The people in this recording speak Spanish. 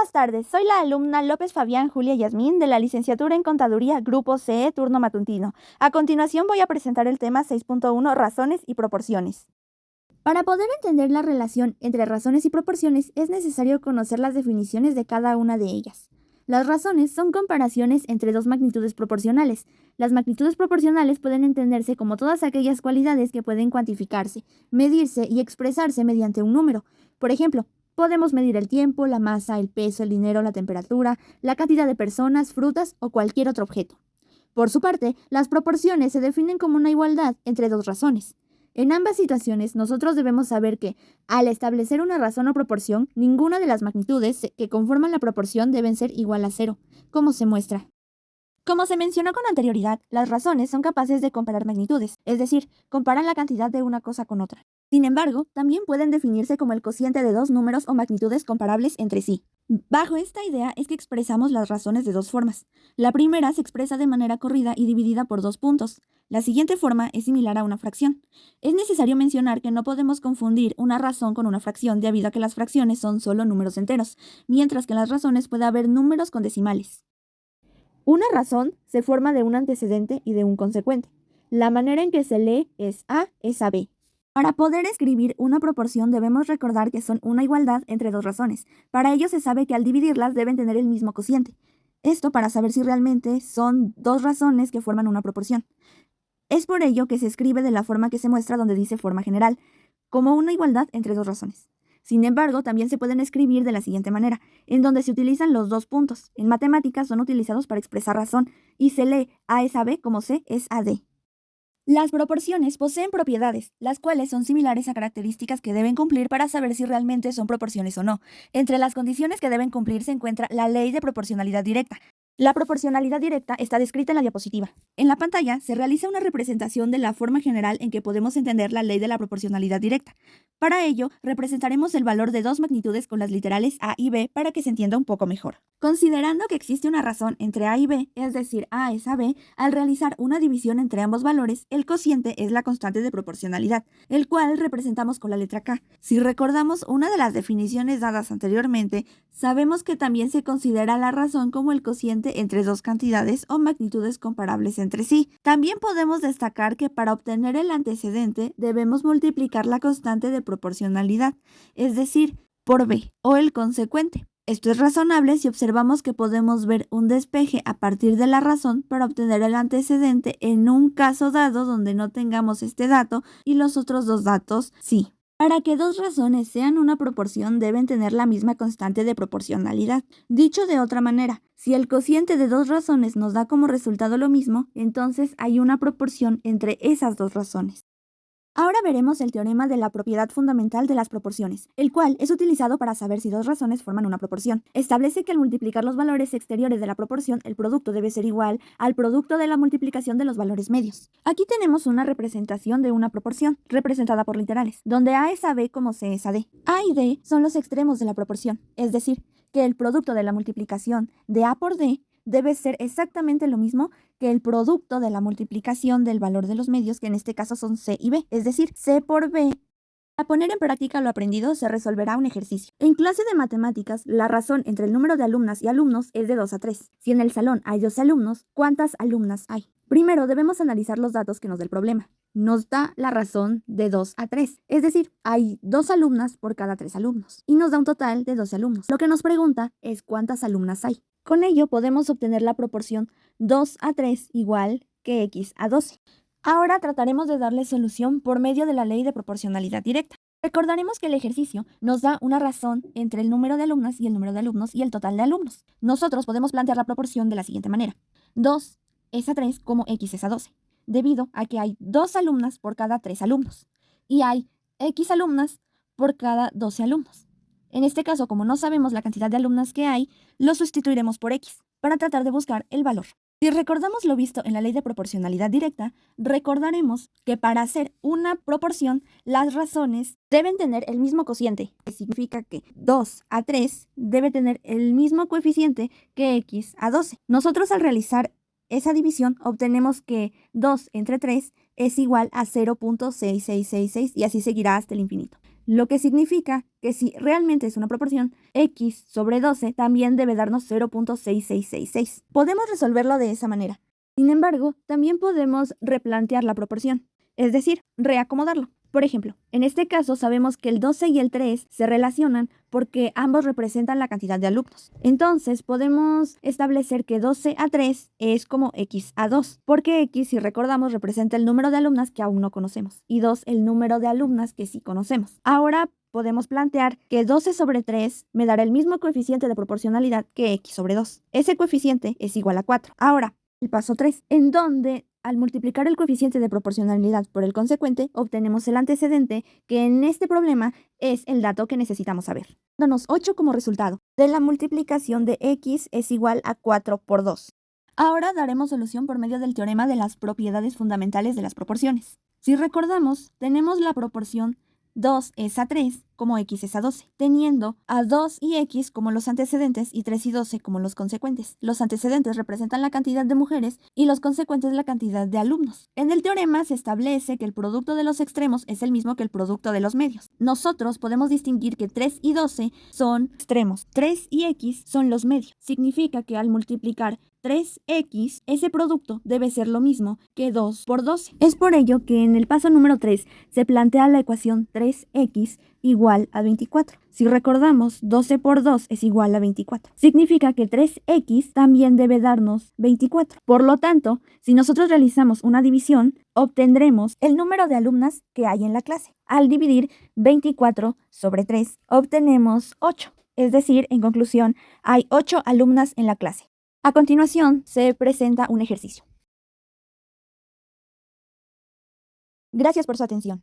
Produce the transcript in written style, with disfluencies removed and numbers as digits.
Buenas tardes, soy la alumna López Fabián Julia Yasmín de la licenciatura en Contaduría Grupo CE Turno Matutino. A continuación voy a presentar el tema 6.1 Razones y proporciones. Para poder entender la relación entre razones y proporciones es necesario conocer las definiciones de cada una de ellas. Las razones son comparaciones entre dos magnitudes proporcionales. Las magnitudes proporcionales pueden entenderse como todas aquellas cualidades que pueden cuantificarse, medirse y expresarse mediante un número. Por ejemplo, podemos medir el tiempo, la masa, el peso, el dinero, la temperatura, la cantidad de personas, frutas o cualquier otro objeto. Por su parte, las proporciones se definen como una igualdad entre dos razones. En ambas situaciones, nosotros debemos saber que, al establecer una razón o proporción, ninguna de las magnitudes que conforman la proporción deben ser igual a cero, como se muestra. Como se mencionó con anterioridad, las razones son capaces de comparar magnitudes, es decir, comparan la cantidad de una cosa con otra. Sin embargo, también pueden definirse como el cociente de dos números o magnitudes comparables entre sí. Bajo esta idea es que expresamos las razones de dos formas. La primera se expresa de manera corrida y dividida por dos puntos. La siguiente forma es similar a una fracción. Es necesario mencionar que no podemos confundir una razón con una fracción debido a que las fracciones son solo números enteros, mientras que en las razones puede haber números con decimales. Una razón se forma de un antecedente y de un consecuente. La manera en que se lee es A es a B. Para poder escribir una proporción debemos recordar que son una igualdad entre dos razones. Para ello se sabe que al dividirlas deben tener el mismo cociente. Esto para saber si realmente son dos razones que forman una proporción. Es por ello que se escribe de la forma que se muestra donde dice forma general, como una igualdad entre dos razones. Sin embargo, también se pueden escribir de la siguiente manera, en donde se utilizan los dos puntos. En matemáticas son utilizados para expresar razón y se lee A es a B como C es a D. Las proporciones poseen propiedades, las cuales son similares a características que deben cumplir para saber si realmente son proporciones o no. Entre las condiciones que deben cumplir se encuentra la ley de proporcionalidad directa. La proporcionalidad directa está descrita en la diapositiva. En la pantalla se realiza una representación de la forma general en que podemos entender la ley de la proporcionalidad directa. Para ello, representaremos el valor de dos magnitudes con las literales A y B para que se entienda un poco mejor. Considerando que existe una razón entre A y B, es decir, A es a B, al realizar una división entre ambos valores, el cociente es la constante de proporcionalidad, el cual representamos con la letra K. Si recordamos una de las definiciones dadas anteriormente, sabemos que también se considera la razón como el cociente entre dos cantidades o magnitudes comparables entre sí. También podemos destacar que para obtener el antecedente debemos multiplicar la constante de proporcionalidad, es decir, por B, o el consecuente. Esto es razonable si observamos que podemos ver un despeje a partir de la razón para obtener el antecedente en un caso dado donde no tengamos este dato y los otros dos datos sí. Para que dos razones sean una proporción deben tener la misma constante de proporcionalidad. Dicho de otra manera, si el cociente de dos razones nos da como resultado lo mismo, entonces hay una proporción entre esas dos razones. Ahora veremos el teorema de la propiedad fundamental de las proporciones, el cual es utilizado para saber si dos razones forman una proporción. Establece que al multiplicar los valores exteriores de la proporción, el producto debe ser igual al producto de la multiplicación de los valores medios. Aquí tenemos una representación de una proporción, representada por literales, donde A es a B como C es a D. A y D son los extremos de la proporción, es decir, que el producto de la multiplicación de A por D debe ser exactamente lo mismo que el producto de la multiplicación del valor de los medios, que en este caso son C y B, es decir, C por B. Para poner en práctica lo aprendido se resolverá un ejercicio. En clase de matemáticas, la razón entre el número de alumnas y alumnos es de 2 a 3. Si en el salón hay 12 alumnos, ¿cuántas alumnas hay? Primero debemos analizar los datos que nos da el problema. Nos da la razón de 2 a 3, es decir, hay 2 alumnas por cada 3 alumnos, y nos da un total de 12 alumnos. Lo que nos pregunta es cuántas alumnas hay. Con ello podemos obtener la proporción 2 a 3 igual que x a 12. Ahora trataremos de darle solución por medio de la ley de proporcionalidad directa. Recordaremos que el ejercicio nos da una razón entre el número de alumnas y el número de alumnos y el total de alumnos. Nosotros podemos plantear la proporción de la siguiente manera. 2 es a 3 como x es a 12, debido a que hay 2 alumnas por cada 3 alumnos y hay x alumnas por cada 12 alumnos. En este caso, como no sabemos la cantidad de alumnas que hay, lo sustituiremos por x para tratar de buscar el valor. Si recordamos lo visto en la ley de proporcionalidad directa, recordaremos que para hacer una proporción, las razones deben tener el mismo cociente, que significa que 2 a 3 debe tener el mismo coeficiente que x a 12. Nosotros al realizar esa división obtenemos que 2 entre 3 es igual a 0.6666 y así seguirá hasta el infinito. lo que significa que si realmente es una proporción, x sobre 12 también debe darnos 0.6666. Podemos resolverlo de esa manera. Sin embargo, también podemos replantear la proporción, es decir, reacomodarlo. Por ejemplo, en este caso sabemos que el 12 y el 3 se relacionan porque ambos representan la cantidad de alumnos. Entonces podemos establecer que 12 a 3 es como x a 2, porque x, si recordamos, representa el número de alumnas que aún no conocemos y 2 el número de alumnas que sí conocemos. Ahora podemos plantear que 12 sobre 3 me dará el mismo coeficiente de proporcionalidad que x sobre 2. Ese coeficiente es igual a 4. Ahora, el paso 3, en donde al multiplicar el coeficiente de proporcionalidad por el consecuente, obtenemos el antecedente, que en este problema es el dato que necesitamos saber, dándonos 8 como resultado de la multiplicación de x es igual a 4 por 2. Ahora daremos solución por medio del teorema de las propiedades fundamentales de las proporciones. Si recordamos, tenemos la proporción 2 es a 3 como x es a 12, teniendo a 2 y x como los antecedentes y 3 y 12 como los consecuentes. Los antecedentes representan la cantidad de mujeres y los consecuentes la cantidad de alumnos. En el teorema se establece que el producto de los extremos es el mismo que el producto de los medios. Nosotros podemos distinguir que 3 y 12 son extremos, 3 y x son los medios. Significa que al multiplicar 3x, ese producto debe ser lo mismo que 2 por 12. Es por ello que en el paso número 3 se plantea la ecuación 3x igual a 24. Si recordamos, 12 por 2 es igual a 24. Significa que 3x también debe darnos 24. Por lo tanto, si nosotros realizamos una división, obtendremos el número de alumnas que hay en la clase. Al dividir 24 sobre 3, obtenemos 8. Es decir, en conclusión, hay 8 alumnas en la clase. A continuación, se presenta un ejercicio. Gracias por su atención.